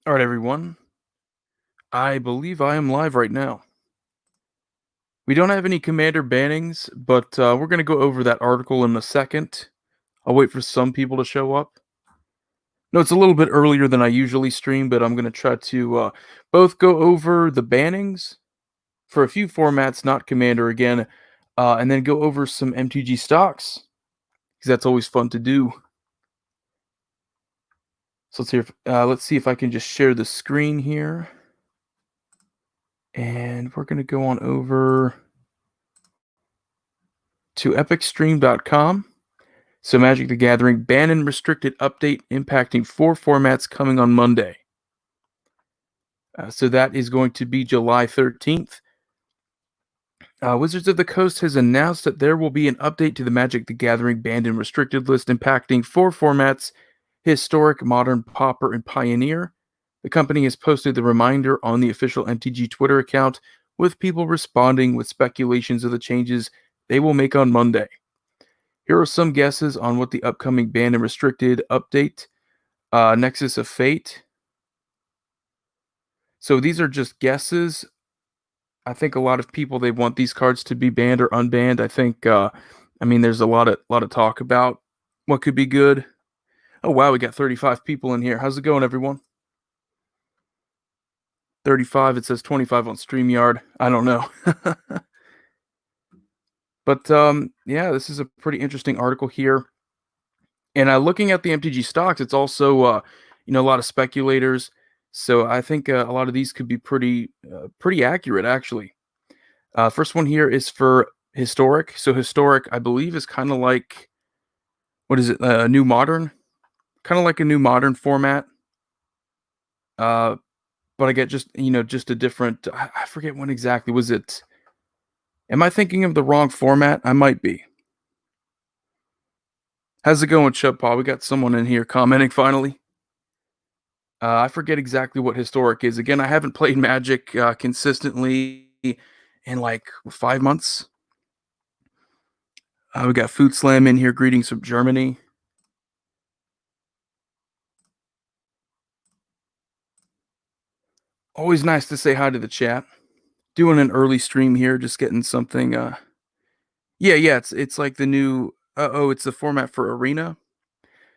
All right, everyone. I believe I am live right now. We don't have any commander bannings, but we're going to go over that article in a second. I'll wait for some people to show up. No, it's a little bit earlier than I usually stream, but I'm going to try to both go over the bannings for a few formats, not commander again, and then go over some MTG stocks, because that's always fun to do. So let's see if I can just share the screen here. And we're going to go on over to epicstream.com. So Magic the Gathering ban and restricted update impacting 4 formats coming on Monday. So that is going to be July 13th. Wizards of the Coast has announced that there will be an update to the Magic the Gathering banned and restricted list impacting 4 formats: Historic, Modern, Pauper, and Pioneer. The company has posted the reminder on the official MTG Twitter account, with people responding with speculations of the changes they will make on Monday. Here are some guesses on what the upcoming banned and restricted update. Nexus of Fate. So these are just guesses. I think a lot of people, they want these cards to be banned or unbanned. I mean, there's a lot of talk about what could be good. Oh wow, we got 35 people in here. How's it going, everyone? 35. It says 25 on StreamYard. I don't know. But yeah, this is a pretty interesting article here. And looking at the MTG stocks, it's also a lot of speculators. So I think a lot of these could be pretty accurate, actually. First one here is for Historic. So Historic, I believe, is kind of like, what is it? New Modern, kind of like a New Modern format. But I get just a different. I forget when exactly was it. Am I thinking of the wrong format? I might be. How's it going, Chub Paw? We got someone in here commenting finally. I forget exactly what Historic is. Again, I haven't played Magic consistently in like 5 months. We got Food Slam in here. Greetings from Germany. Always nice to say hi to the chat. Doing an early stream here, just getting something. Yeah. It's like the new. It's the format for Arena.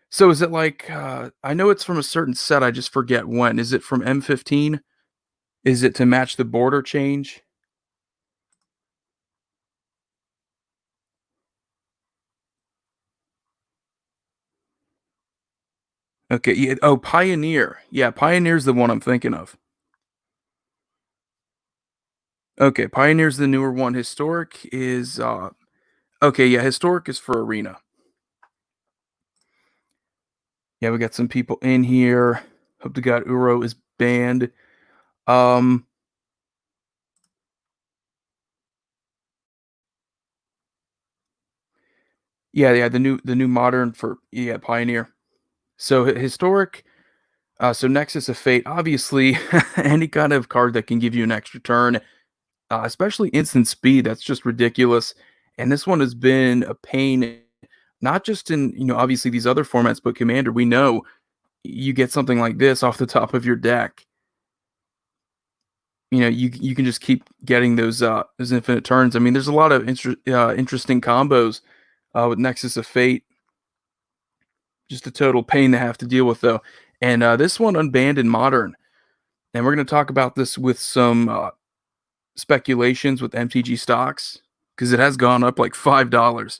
So is it like? I know it's from a certain set. I just forget when. Is it from M15? Is it to match the border change? Okay. Yeah. Oh, Pioneer. Yeah, Pioneer's the one I'm thinking of. Okay, Pioneer's the newer one. Historic is okay, yeah, Historic is for Arena. Yeah, we got some people in here. Hope to God Uro is banned. Um yeah, the new modern for Pioneer. So Historic, so Nexus of Fate, obviously any kind of card that can give you an extra turn, especially instant speed, that's just ridiculous. And this one has been a pain, not just in, obviously these other formats, but Commander, we know you get something like this off the top of your deck. You can just keep getting those infinite turns. I mean, there's a lot of interesting combos with Nexus of Fate. Just a total pain to have to deal with, though. And this one unbanned in Modern, and we're going to talk about this with some speculations with MTG stocks, because it has gone up like $5.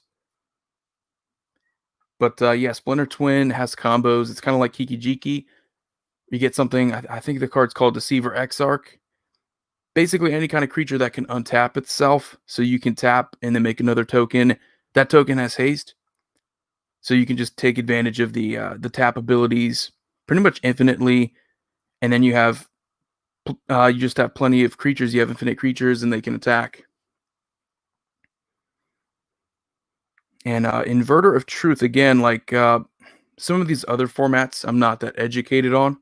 But yeah, Splinter Twin has combos. It's kind of like Kiki Jiki. You get something. I think the card's called Deceiver Exarch. Basically, any kind of creature that can untap itself, so you can tap and then make another token. That token has haste, so you can just take advantage of the tap abilities pretty much infinitely. And then you just have plenty of creatures. You have infinite creatures, and they can attack. And Inverter of Truth, again, like some of these other formats, I'm not that educated on.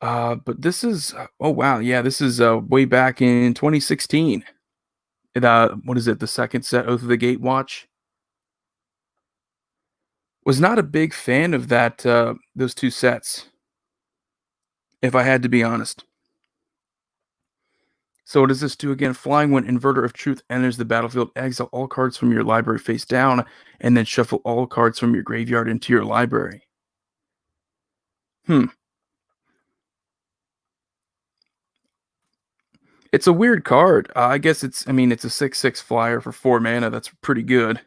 But this is, oh wow, yeah, this is way back in 2016. What is it? The second set, Oath of the Gatewatch. Was not a big fan of those two sets. if I had to be honest. So what does this do again? Flying when Inverter of Truth enters the battlefield, exile all cards from your library face down, and then shuffle all cards from your graveyard into your library. Hmm. It's a weird card. I guess I mean, it's a 6/6 flyer for 4 mana. That's pretty good.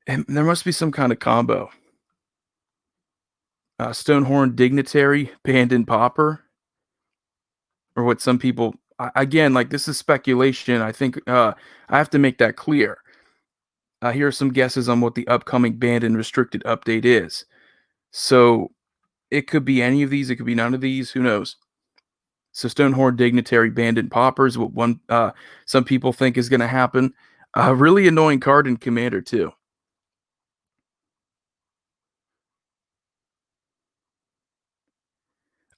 And there must be some kind of combo. Stonehorn Dignitary, Bandon Pauper, or what some people. Again, like this is speculation. I think I have to make that clear. Here are some guesses on what the upcoming banned and restricted update is. So it could be any of these. It could be none of these. Who knows? So Stonehorn Dignitary Bandit Poppers, what one some people think is going to happen. A really annoying card in Commander too.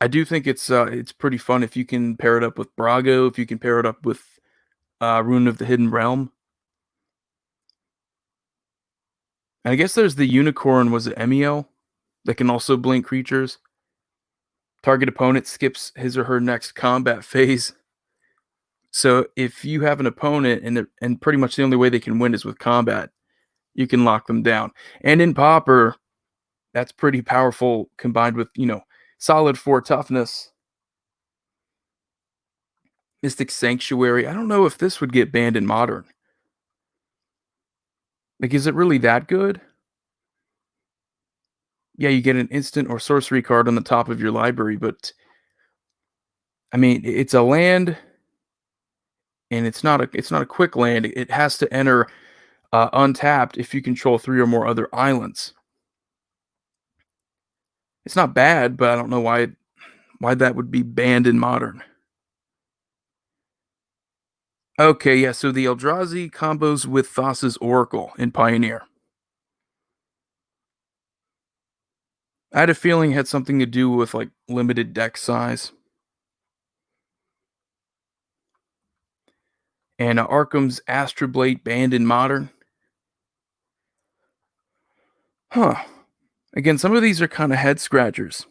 I do think it's pretty fun if you can pair it up with Brago, if you can pair it up with Rune of the Hidden Realm. And I guess there's the Unicorn, was it Emiel, that can also blink creatures. Target opponent skips his or her next combat phase. So if you have an opponent and pretty much the only way they can win is with combat, you can lock them down. And in Pauper, that's pretty powerful combined with, solid 4 toughness. Mystic Sanctuary. I don't know if this would get banned in Modern. Like, is it really that good? Yeah, you get an instant or sorcery card on the top of your library, but I mean, it's a land, and it's not a quick land. It has to enter untapped if you control 3 or more other islands. It's not bad, but I don't know why that would be banned in Modern. Okay, yeah, so the Eldrazi combos with Thassa's Oracle in Pioneer. I had a feeling it had something to do with like limited deck size. And Arkham's Astra Blade banned in Modern. Huh. Again, some of these are kind of head scratchers.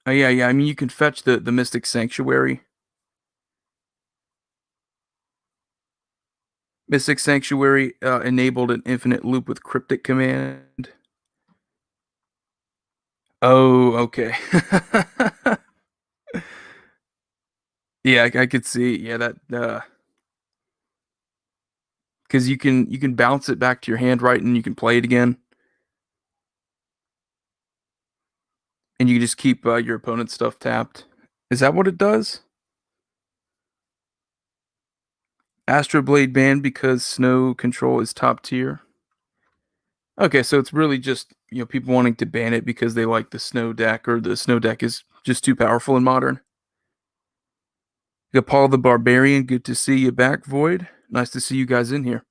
Oh yeah, yeah. I mean, you can fetch the Mystic Sanctuary. Mystic Sanctuary enabled an infinite loop with Cryptic Command. Oh, okay. Yeah, I could see. Yeah, that because you can bounce it back to your hand, right, and you can play it again, and you can just keep your opponent's stuff tapped. Is that what it does? Astro Blade banned because Snow Control is top tier. Okay, so it's really just people wanting to ban it because they like the Snow deck, or the Snow deck is just too powerful in Modern. Paul the Barbarian, good to see you back, Void. Nice to see you guys in here.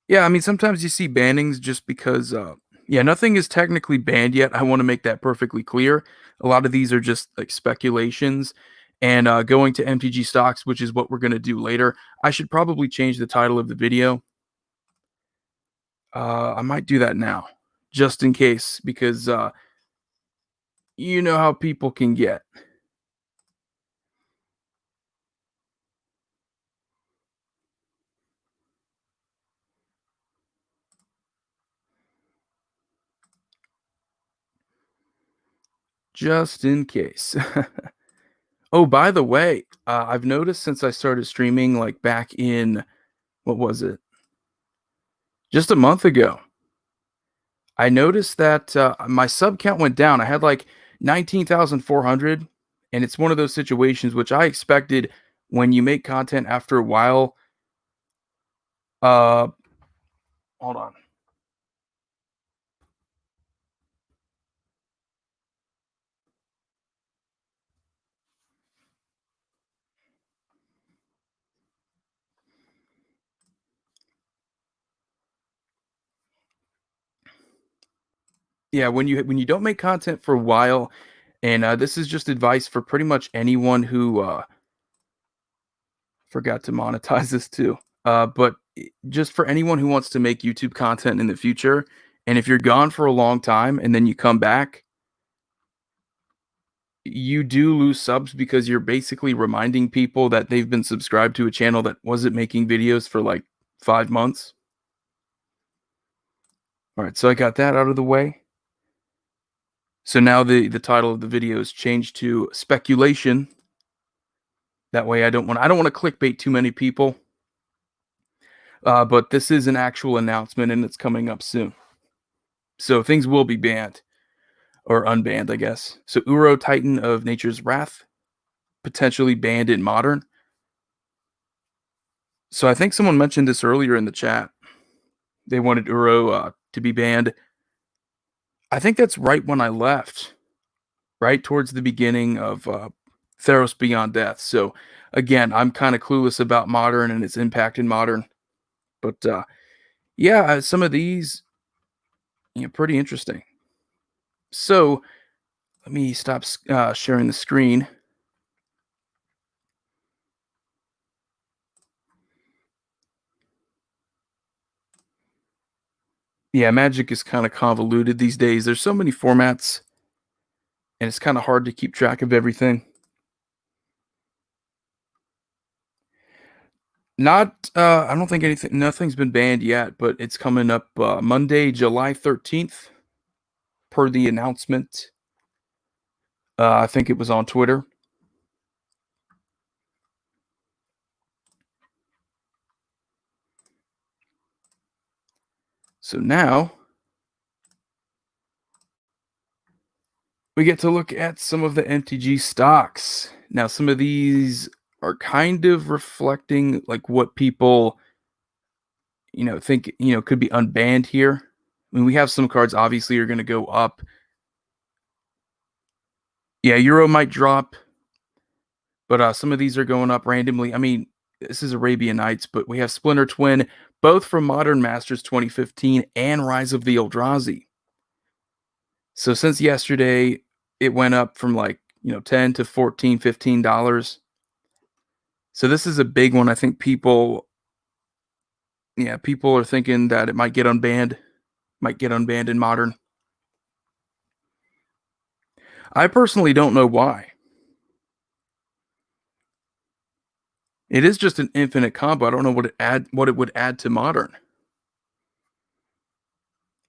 Yeah, I mean, sometimes you see bannings just because, yeah, nothing is technically banned yet. I want to make that perfectly clear. A lot of these are just like speculations. And going to MTG Stocks, which is what we're going to do later, I should probably change the title of the video. I might do that now, just in case, because you know how people can get. Just in case. Oh, by the way, I've noticed since I started streaming, like back in, what was it? Just a month ago, I noticed that my sub count went down. I had like 19,400, and it's one of those situations which I expected when you make content after a while. Uh, Hold on. Yeah, when you don't make content for a while, and this is just advice for pretty much anyone who forgot to monetize this too. But just for anyone who wants to make YouTube content in the future, and if you're gone for a long time and then you come back, you do lose subs because you're basically reminding people that they've been subscribed to a channel that wasn't making videos for like 5 months. All right, so I got that out of the way. So now the title of the video is changed to speculation. That way I don't want to clickbait too many people. But this is an actual announcement and it's coming up soon. So things will be banned or unbanned, I guess. So Uro, Titan of Nature's Wrath, potentially banned in Modern. So I think someone mentioned this earlier in the chat. They wanted Uro to be banned. I think that's right when I left, right towards the beginning of Theros Beyond Death. So again, I'm kind of clueless about Modern and its impact in Modern. But yeah, some of these, pretty interesting. So let me stop sharing the screen. Yeah, Magic is kind of convoluted these days. There's so many formats, and it's kind of hard to keep track of everything. I don't think nothing's been banned yet, but it's coming up Monday, July 13th, per the announcement. I think it was on Twitter. So now we get to look at some of the Mtg stocks. Now, some of these are kind of reflecting like what people, think, could be unbanned here. I mean, we have some cards obviously are going to go up. Yeah, Euro might drop, but some of these are going up randomly. I mean, this is Arabian Nights, but we have Splinter Twin, both from Modern Masters 2015 and Rise of the Eldrazi. So since yesterday, it went up from like, $10 to $14, $15. So this is a big one. I think people are thinking that it might get unbanned in Modern. I personally don't know why. It is just an infinite combo. I don't know what it would add to Modern.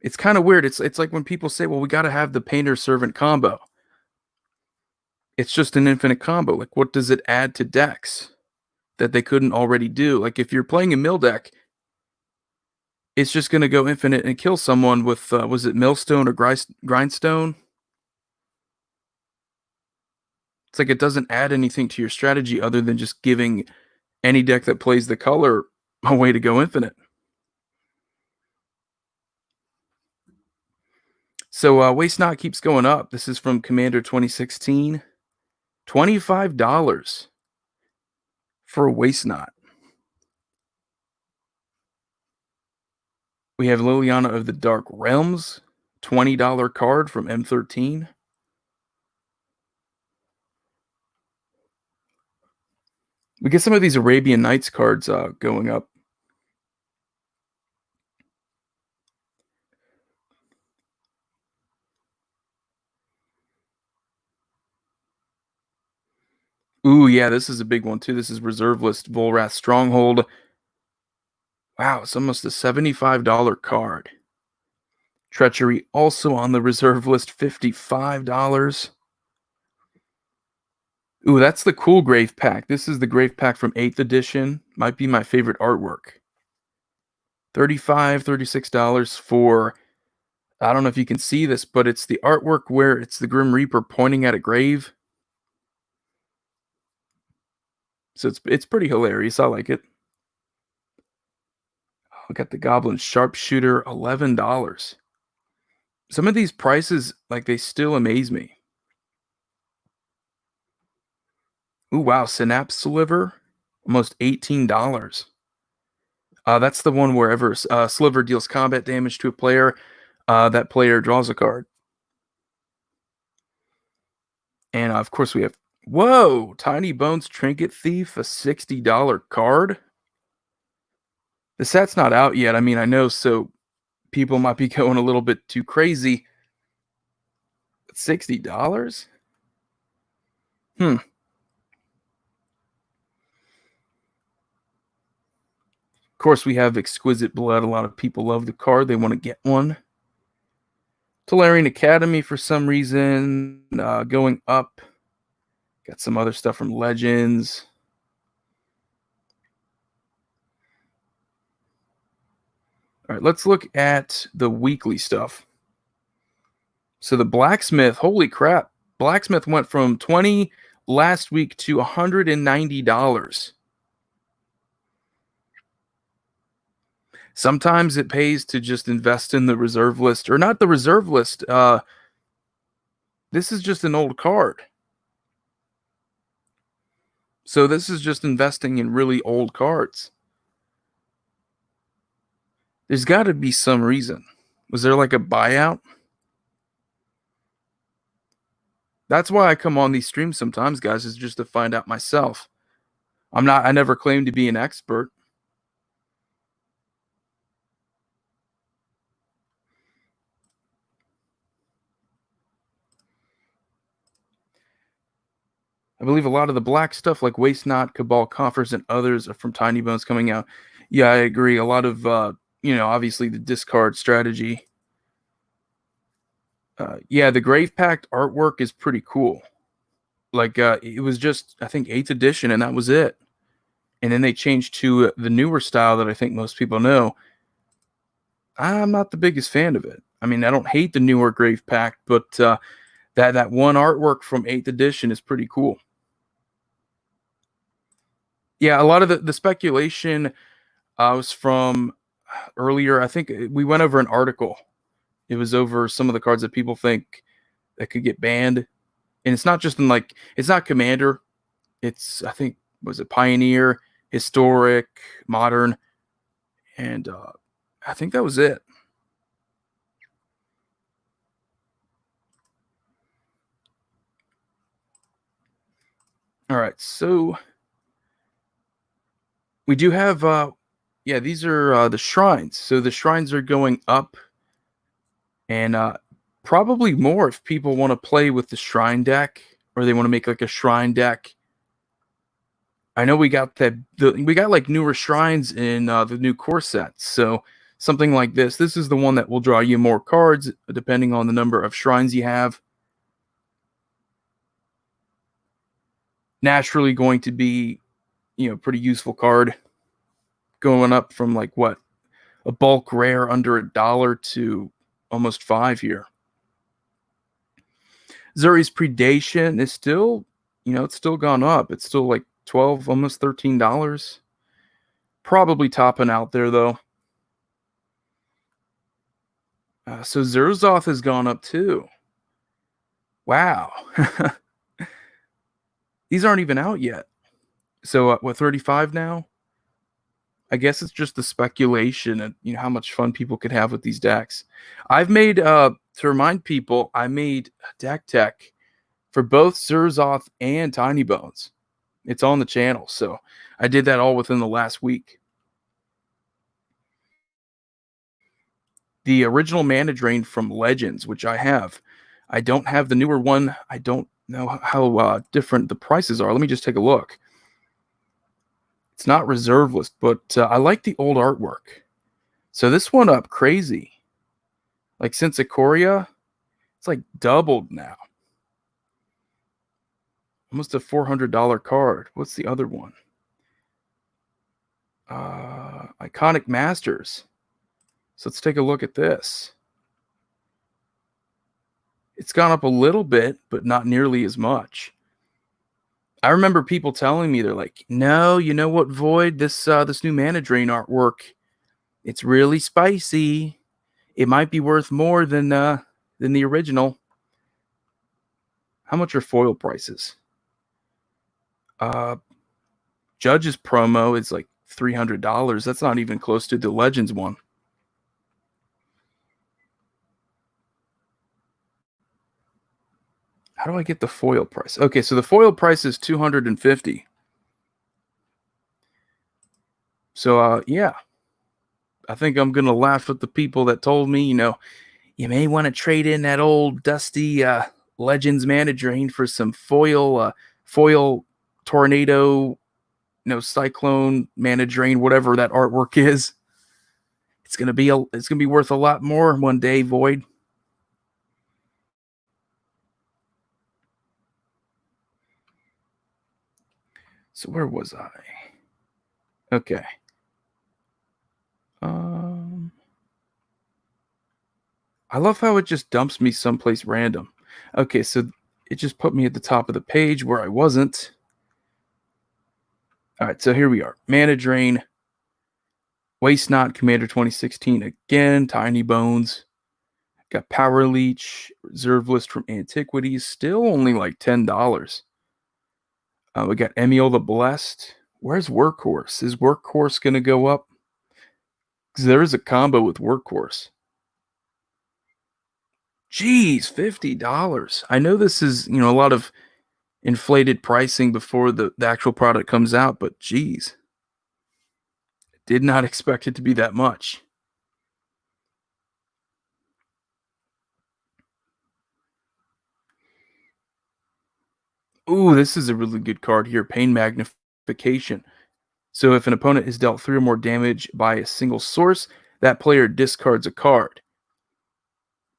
It's kind of weird. It's like when people say, "Well, we got to have the painter servant combo." It's just an infinite combo. Like, what does it add to decks that they couldn't already do? Like, if you're playing a mill deck, it's just going to go infinite and kill someone with was it Millstone or Grindstone? It's like it doesn't add anything to your strategy other than just giving any deck that plays the color a way to go infinite. So Waste Not keeps going up. This is from Commander 2016. $25 for a Waste Not. We have Liliana of the Dark Realms, $20 card from M13. We get some of these Arabian Nights cards going up. Ooh, yeah, this is a big one too. This is Reserve List Volrath Stronghold. Wow, it's almost a $75 card. Treachery also on the Reserve List, $55. Ooh, that's the cool Grave Pack. This is the Grave Pack from 8th edition. Might be my favorite artwork. $35, $36 for, I don't know if you can see this, but it's the artwork where it's the Grim Reaper pointing at a grave. So it's pretty hilarious. I like it. I got the Goblin Sharpshooter, $11. Some of these prices, like, they still amaze me. Ooh, wow, Synapse Sliver, almost $18. That's the one wherever Sliver deals combat damage to a player, that player draws a card. And of course we have, whoa, Tiny Bones Trinket Thief, a $60 card. The set's not out yet. I mean, I know, so people might be going a little bit too crazy. $60? Hmm. Of course, we have Exquisite Blood. A lot of people love the card. They want to get one. Tolarian Academy, for some reason, going up. Got some other stuff from Legends. All right, let's look at the weekly stuff. So the Blacksmith, holy crap. Blacksmith went from 20 last week to $190. Sometimes it pays to just invest in the reserve list, or not the reserve list. This is just an old card. So this is just investing in really old cards. There's got to be some reason. Was there like a buyout? That's why I come on these streams sometimes, guys, is just to find out myself. I never claim to be an expert. I believe a lot of the black stuff like Waste Not, Cabal Coffers, and others are from Tiny Bones coming out. Yeah, I agree. A lot of, obviously the discard strategy. Yeah, the Grave Pact artwork is pretty cool. Like, it was just, I think, 8th edition, and that was it. And then they changed to the newer style that I think most people know. I'm not the biggest fan of it. I mean, I don't hate the newer Grave Pact, but that one artwork from 8th edition is pretty cool. Yeah, a lot of the speculation was from earlier. I think we went over an article. It was over some of the cards that people think that could get banned. And it's not just in like, it's not Commander. It's, I think, was it Pioneer, Historic, Modern, and I think that was it. All right, so we do have, yeah, these are the shrines. So the shrines are going up, and probably more if people want to play with the shrine deck, or they want to make like a shrine deck. I know we got we got like newer shrines in the new core sets. So something like this. This is the one that will draw you more cards depending on the number of shrines you have. Naturally going to be, pretty useful card. Going up from like what? A bulk rare under $1 to almost 5 here. Zuri's Predation is still, it's still gone up. It's still like 12, almost $13. Probably topping out there though. So Zerzoth has gone up too. Wow. These aren't even out yet. So what, 35 now? I guess it's just the speculation and how much fun people could have with these decks. I've made to remind people, I made deck tech for both Zerzoth and Tiny Bones. It's on the channel, so I did that all within the last week. The original Mana Drain from Legends, which I have. I don't have the newer one. I don't know how different the prices are. Let me just take a look. It's not reserve list, but I like the old artwork. So this one up crazy. Like since Ikoria, it's like doubled now. Almost a $400 card. What's the other one? Iconic Masters. So let's take a look at this. It's gone up a little bit, but not nearly as much. I remember people telling me, they're like, no, you know what, Void? This new Mana Drain artwork, it's really spicy. It might be worth more than the original. How much are foil prices? Judge's promo is like $300. That's not even close to the Legends one. How do I get the foil price? Okay, so the foil price is $250. So yeah. I think I'm gonna laugh at the people that told me, you may want to trade in that old dusty Legends mana drain for some foil tornado, cyclone mana drain, whatever that artwork is. It's gonna be worth a lot more one day, Void. So where was I? Okay. Um, I love how it just dumps me someplace random. Okay, so it just put me at the top of the page where I wasn't. All right, so here we are. Mana Drain, Waste Not, Commander 2016 again, Tiny Bones. Got Power Leech, Reserve List from Antiquities, still only like $10. We got Emil the Blessed. Where's Workhorse? Is Workhorse going to go up? Because there is a combo with Workhorse. Geez, $50. I know this is, a lot of inflated pricing before the actual product comes out, but geez. Did not expect it to be that much. Ooh, this is a really good card here. Pain Magnification. So if an opponent is dealt 3 or more damage by a single source, that player discards a card.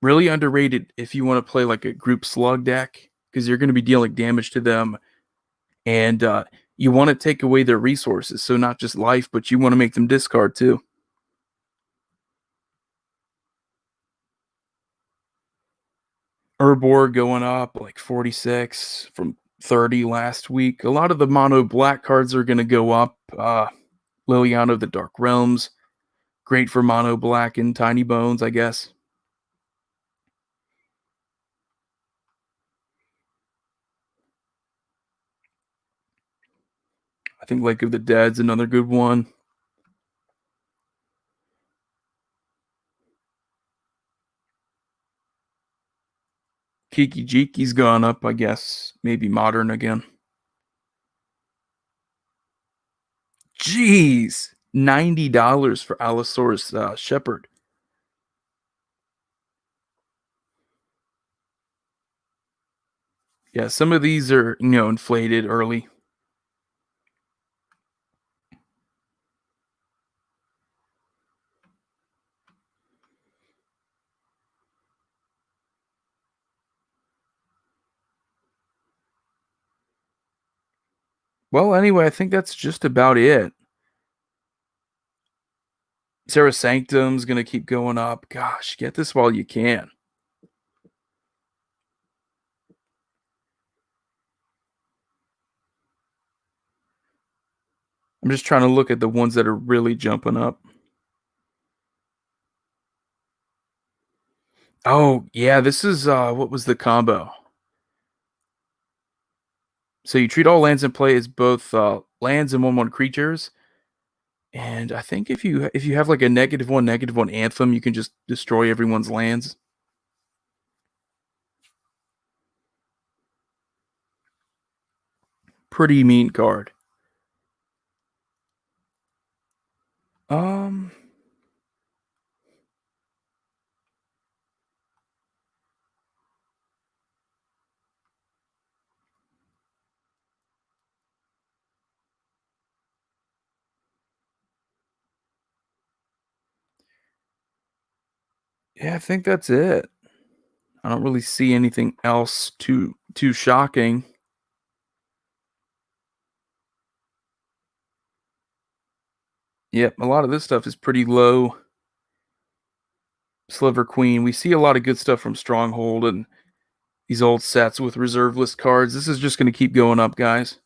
Really underrated if you want to play like a group slug deck, because you're going to be dealing damage to them, and you want to take away their resources. So not just life, but you want to make them discard too. Urbor going up like 46 from 30 last week. A lot of the mono black cards are going to go up. Liliana of the Dark Realms, great for mono black and Tiny Bones, I guess. I think Lake of the Dead's another good one. Kiki Jiki's gone up, I guess. Maybe modern again. Jeez, $90 for Allosaurus Shepherd. Yeah, some of these are, inflated early. Well, anyway, I think that's just about it. Sarah Sanctum's going to keep going up. Gosh, get this while you can. I'm just trying to look at the ones that are really jumping up. Oh, yeah, this is what was the combo? So you treat all lands in play as both lands and 1/1 creatures. And I think if you have like a -1/-1 anthem, you can just destroy everyone's lands. Pretty mean card. Um yeah, I think that's it. I don't really see anything else too shocking. Yep, a lot of this stuff is pretty low. Sliver Queen. We see a lot of good stuff from Stronghold and these old sets with reserve list cards. This is just going to keep going up, guys.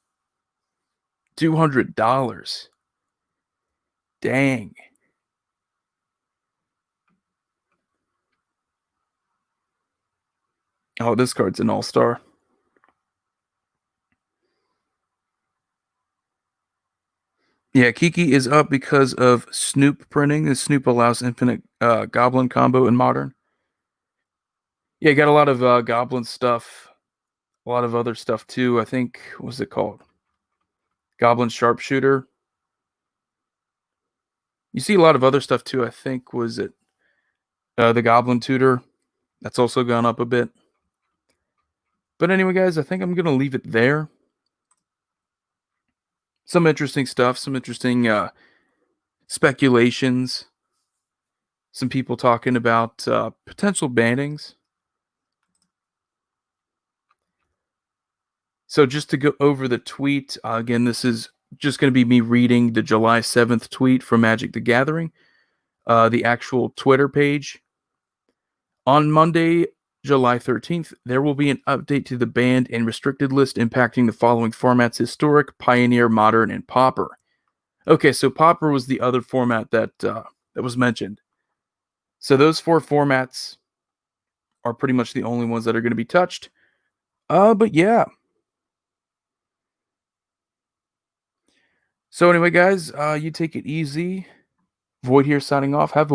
$200. Dang. Oh, this card's an all-star. Yeah, Kiki is up because of Snoop printing. The Snoop allows infinite Goblin combo in Modern. Yeah, got a lot of Goblin stuff. A lot of other stuff too. I think, what was it called? Goblin Sharpshooter. You see a lot of other stuff too. I think was it the Goblin Tutor? That's also gone up a bit. But anyway, guys, I think I'm gonna leave it there. Some interesting stuff. Some interesting speculations. Some people talking about potential bannings. So just to go over the tweet again, this is just going to be me reading the July 7th tweet from Magic the Gathering, the actual Twitter page. On Monday, July 13th, there will be an update to the banned and restricted list impacting the following formats: Historic, Pioneer, Modern, and Pauper. Okay, so Pauper was the other format that was mentioned. So those four formats are pretty much the only ones that are going to be touched. But yeah. So anyway, guys, you take it easy. Void here signing off. Have a